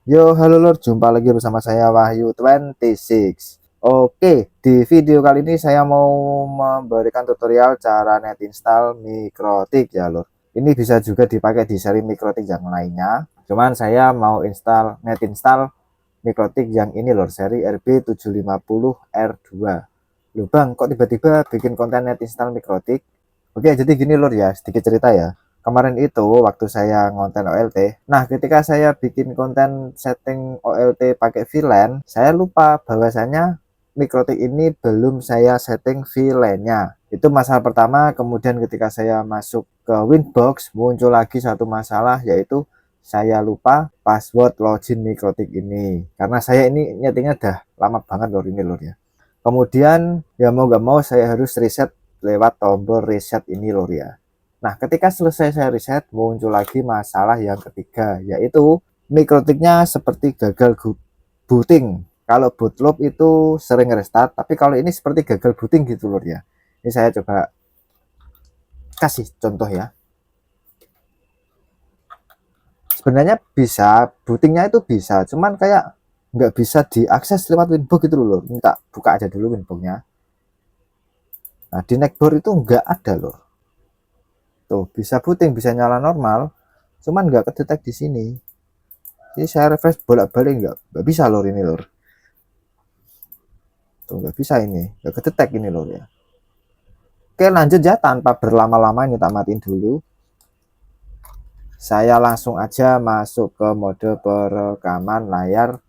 Yo, halo Lur, jumpa lagi bersama saya Wahyu 26. Oke, di video kali ini saya mau memberikan tutorial cara net install Mikrotik ya Lur. Ini bisa juga dipakai di seri Mikrotik yang lainnya. Cuman saya mau net install Mikrotik yang ini Lur, seri RB750R2. Loh Bang, kok tiba-tiba bikin konten net install Mikrotik? Oke, jadi gini Lur ya, sedikit cerita ya. Kemarin itu waktu saya ngonten OLT, nah ketika saya bikin konten setting OLT pakai VLAN, saya lupa bahwasanya Mikrotik ini belum saya setting VLAN-nya. Itu masalah pertama. Kemudian ketika saya masuk ke Winbox, muncul lagi satu masalah, yaitu saya lupa password login Mikrotik ini. Karena saya ini nyetingnya udah lama banget Lur ini Lur ya. Kemudian ya mau gak mau saya harus reset lewat tombol reset ini Lur ya. Nah, ketika selesai saya reset, muncul lagi masalah yang ketiga, yaitu mikrotiknya seperti gagal booting. Kalau bootloop itu sering restart, tapi kalau ini seperti gagal booting gitu Lur ya. Ini saya coba kasih contoh ya. Sebenarnya bisa, bootingnya itu bisa, cuman kayak nggak bisa diakses lewat Winbox gitu Lur. Minta buka aja dulu Winbox-nya. Nah, di neckboard itu nggak ada Lur. Tuh, bisa booting, bisa nyala normal, cuman nggak kedetek di sini. Jadi saya refresh bolak-balik nggak bisa Lur ini Lur. Tuh nggak bisa ini, nggak kedetek ini Lur ya. Oke lanjut ya, tanpa berlama-lama ini tak matiin dulu. Saya langsung aja masuk ke mode perekaman layar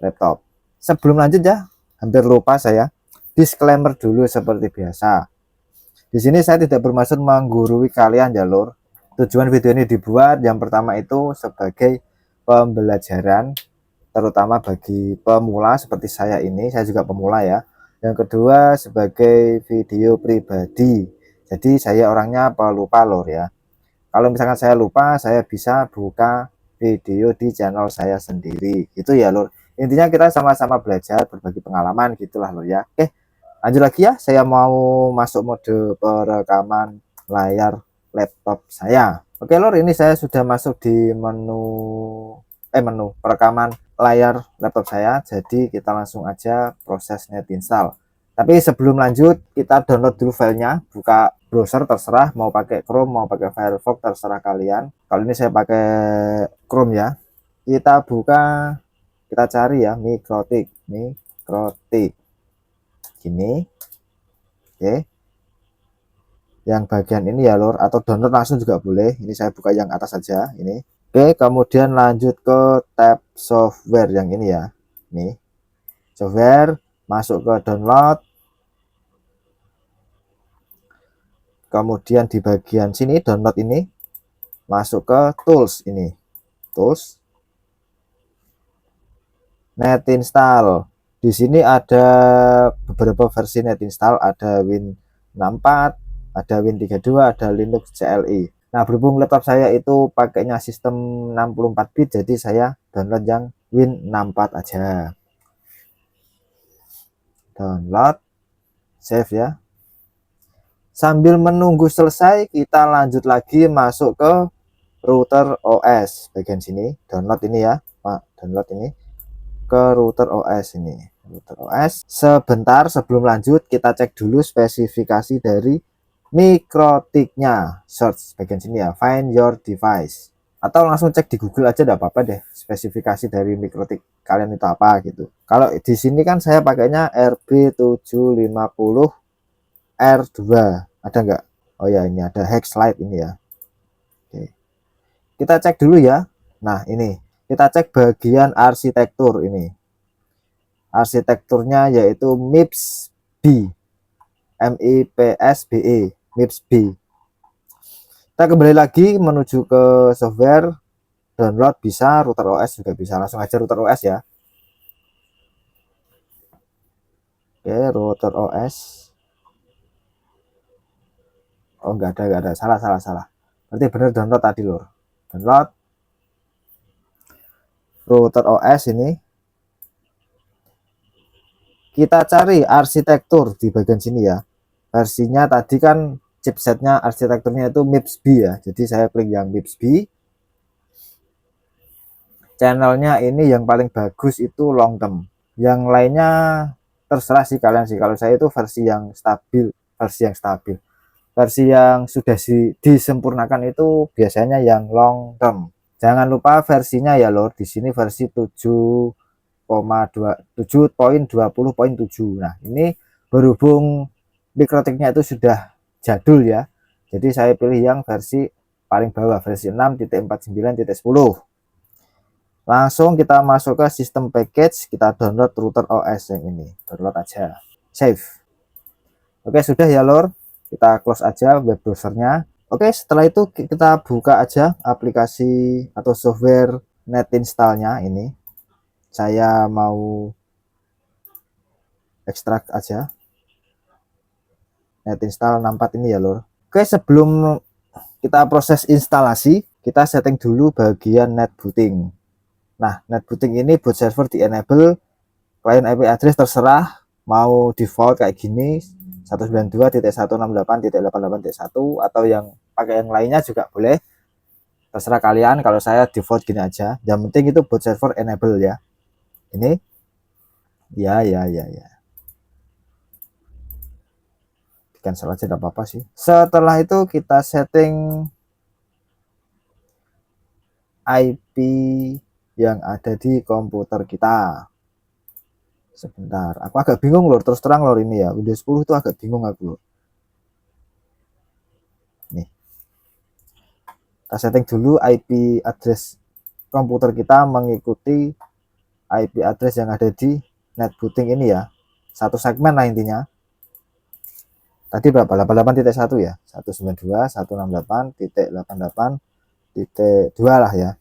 laptop. Sebelum lanjut ya, hampir lupa saya disclaimer dulu seperti biasa. Di sini saya tidak bermaksud menggurui kalian ya Lur. Tujuan video ini dibuat yang pertama itu sebagai pembelajaran, terutama bagi pemula seperti saya ini. Saya juga pemula ya. Yang kedua sebagai video pribadi. Jadi saya orangnya pelupa Lur ya. Kalau misalkan saya lupa, saya bisa buka video di channel saya sendiri gitu ya Lur. Intinya kita sama-sama belajar, berbagi pengalaman gitulah Lur ya. Oke, lanjut lagi ya. Saya mau masuk mode perekaman layar laptop saya. Oke Lur, ini saya sudah masuk di menu perekaman layar laptop saya. Jadi kita langsung aja proses net install. Tapi sebelum lanjut, kita download dulu filenya, buka browser terserah, mau pakai Chrome, mau pakai Firefox terserah kalian. Kalau ini saya pakai Chrome ya. Kita buka, kita cari ya Mikrotik gini. Oke, yang bagian ini ya Lur, atau download langsung juga boleh. Ini saya buka yang atas saja ini. Oke, kemudian lanjut ke tab software yang ini ya. Nih, software, masuk ke download. Kemudian di bagian sini download ini, masuk ke tools ini. Tools, net install. Di sini ada beberapa versi net install, ada Win64, ada Win32, ada Linux CLI. Nah, berhubung laptop saya itu pakainya sistem 64 bit, jadi saya download yang Win64 aja. Download, save ya. Sambil menunggu selesai, kita lanjut lagi masuk ke router OS bagian sini. Download ini ya, Pak. Download ini ke router OS ini. Router OS. Sebentar sebelum lanjut, kita cek dulu spesifikasi dari mikrotiknya. Search bagian sini ya, find your device. Atau langsung cek di Google aja, enggak apa-apa deh, spesifikasi dari mikrotik kalian itu apa gitu. Kalau di sini kan saya pakainya RB750R2. Ada enggak? Oh ya, ini ada hex slide ini ya. Oke. Kita cek dulu ya. Nah, ini kita cek bagian arsitektur ini. Arsitekturnya yaitu MIPS B. MIPS-BE, MIPS B. Kita kembali lagi menuju ke software, download bisa, router OS juga bisa. Langsung aja router OS ya. Oke, router OS. Oh, enggak ada. Salah. Berarti benar download tadi lur. Download router OS ini. Kita cari arsitektur di bagian sini ya. Versinya tadi kan chipsetnya arsitekturnya itu MIPS B ya. Jadi saya klik yang MIPS B. channelnya ini yang paling bagus itu long term, yang lainnya terserah sih kalian sih. Kalau saya itu versi yang stabil, versi yang sudah disempurnakan itu biasanya yang long term. Jangan lupa versinya ya lor, di sini versi 7,20.7. Nah, ini berhubung mikrotiknya itu sudah jadul ya. Jadi saya pilih yang versi paling bawah, versi 6.49.10. Langsung kita masuk ke sistem package, kita download router OS yang ini. Download aja. Save. Oke, sudah ya lor. Kita close aja web browsernya. Oke, setelah itu kita buka aja aplikasi atau software net installnya ini. Saya mau ekstrak aja net install 64 ini ya lor. Oke, sebelum kita proses instalasi, kita setting dulu bagian netbooting. Nah, netbooting ini boot server di enable, client IP address terserah mau default kayak gini 192.168.88.1 atau yang pakai yang lainnya juga boleh, terserah kalian. Kalau saya default gini aja, yang penting itu boot server enable ya. Ini ya cancel aja, tidak apa-apa sih. Setelah itu kita setting IP yang ada di komputer kita. Sebentar, aku agak bingung lor, terus terang lor, ini ya Windows 10 itu agak bingung aku lor. Nih, kita setting dulu IP address komputer kita mengikuti IP address yang ada di netbooting ini ya. Satu segmen lah intinya. Tadi berapa? 88.1 ya. 192.168.88.2 lah ya.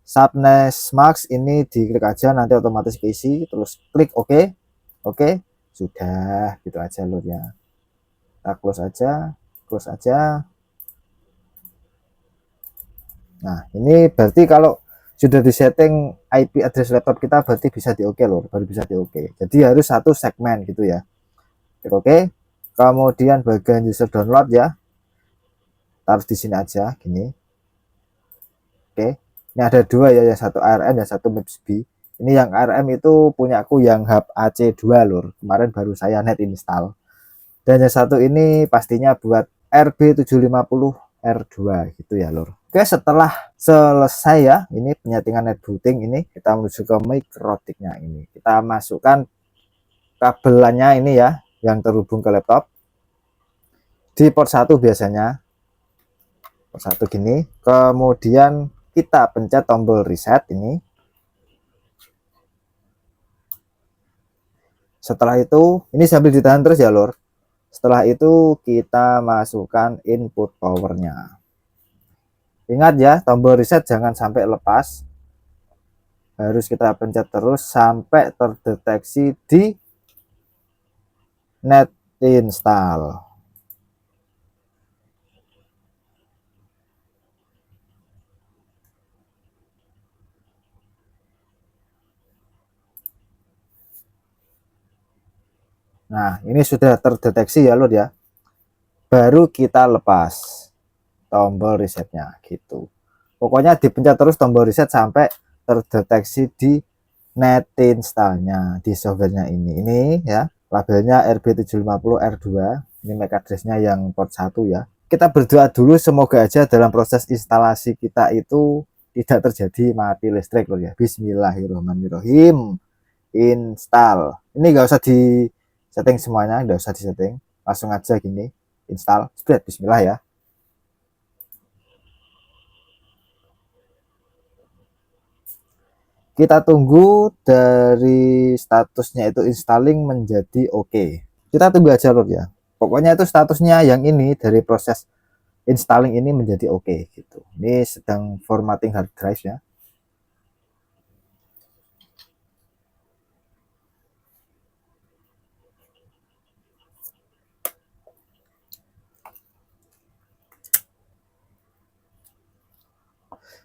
Subnet max ini diklik aja, nanti otomatis keisi, terus klik OK. Oke, sudah gitu aja lor ya. Kita close aja. Nah, ini berarti kalau sudah disetting IP address laptop kita berarti bisa di OK lor, baru bisa di OK. Jadi harus satu segmen gitu ya. Klik OK. Kemudian bagian user download ya, taruh di sini aja gini. Oke, ini ada dua ya, yang satu ARM dan satu MIPS-B. Ini yang ARM itu punyaku yang hub AC2 lor, kemarin baru saya net install. Dan yang satu ini pastinya buat RB750 R2 gitu ya lor. Oke, setelah selesai ya ini penyetingan netbooting ini, kita menuju ke mikrotiknya ini. Kita masukkan kabelannya ini ya, yang terhubung ke laptop di port 1 biasanya, port 1 gini. Kemudian kita pencet tombol reset ini. Setelah itu ini sambil ditahan terus ya lor. Setelah itu kita masukkan input powernya. Ingat ya, tombol reset jangan sampai lepas, harus kita pencet terus sampai terdeteksi di net install. Nah, ini sudah terdeteksi ya lor ya. Baru kita lepas tombol resetnya gitu. Pokoknya dipencet terus tombol reset sampai terdeteksi di net installnya di softwarenya ini ya. Labelnya RB750R2. Ini MAC addressnya yang port 1 ya. Kita berdoa dulu semoga aja dalam proses instalasi kita itu tidak terjadi mati listrik loh ya. Bismillahirrahmanirrahim. Install. Ini nggak usah di setting semuanya, nggak usah di setting, langsung aja gini install. Bismillah ya. Kita tunggu dari statusnya itu installing menjadi oke. Kita tunggu aja lor ya. Pokoknya itu statusnya yang ini dari proses installing ini menjadi oke gitu. Ini sedang formatting hard drive ya.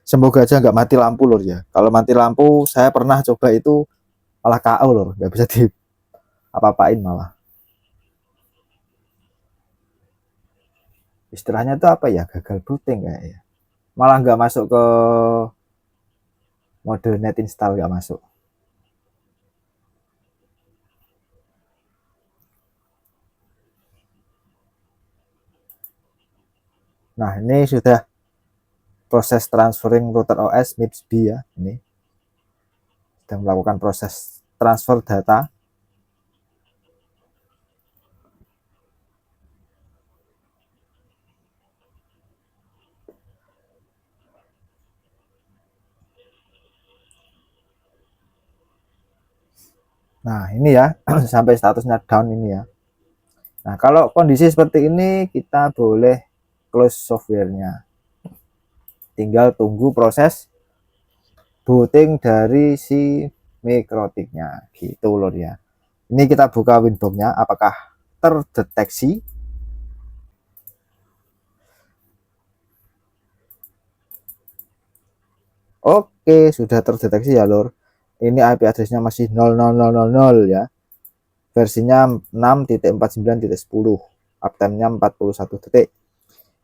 Semoga aja nggak mati lampu lor ya. Kalau mati lampu saya pernah coba itu malah KO lor, nggak bisa di apa-apain malah. Istilahnya itu apa ya, gagal booting kayak ya. Malah nggak masuk ke mode net install nggak masuk. Nah, ini sudah proses transferring router OS MIPS B ya. Ini sedang melakukan proses transfer data. Nah, ini ya sampai statusnya down ini ya. Nah, kalau kondisi seperti ini kita boleh close softwarenya. Tinggal tunggu proses booting dari si mikrotiknya gitu loh ya. Ini kita buka Winbox-nya, apakah terdeteksi? Oke, sudah terdeteksi ya lor. Ini IP address-nya masih 00000 ya. Versinya 6.49.10. Uptime-nya 41 detik.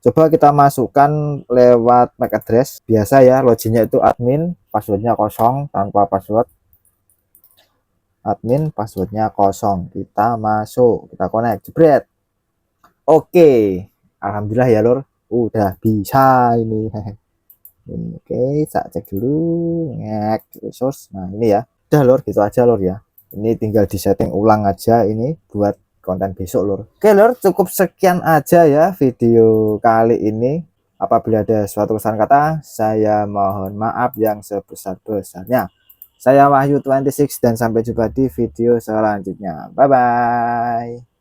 Coba kita masukkan lewat MAC address. Biasa ya, loginnya itu admin, passwordnya kosong, tanpa password. Admin, passwordnya kosong. Kita masuk, kita connect, jebret. Oke, alhamdulillah ya lor, udah bisa ini. Oke, saya cek dulu, ngek resource. Nah ini ya, udah lor, gitu aja lor ya. Ini tinggal disetting ulang aja ini buat konten besok lor. Oke lor, cukup sekian aja ya video kali ini. Apabila ada suatu kesalahan kata, saya mohon maaf yang sebesar-besarnya. Saya Wahyu 26 dan sampai jumpa di video selanjutnya. Bye bye.